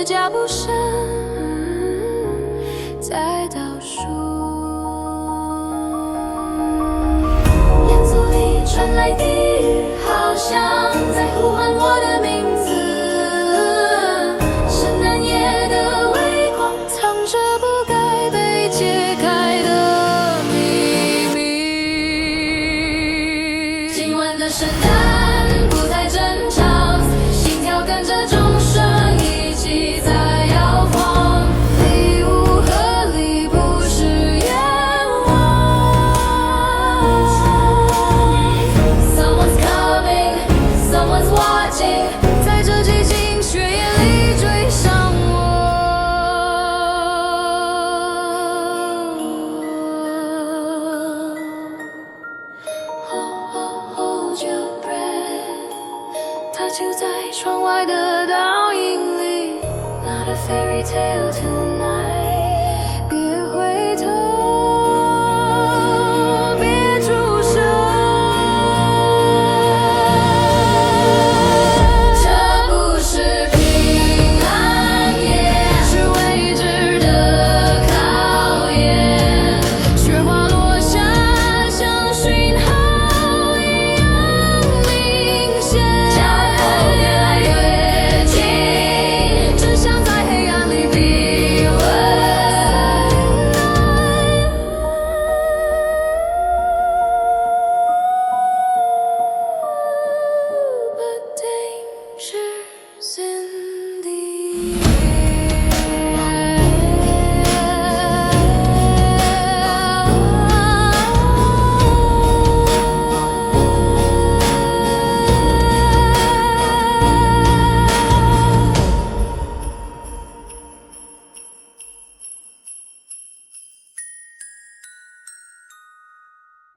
脚步声在倒数，烟组里传来低语，好像在呼唤我的名字。圣诞夜的微光，藏着不该被揭开的秘密。今晚的圣诞不太正常，心跳跟着钟声一起在摇晃，礼物盒里不是愿望。Someone's coming, someone's watching， 在这寂静血液里追上我。Hold your breath， 它就在窗外的倒影里。Not a fairy tale tonight。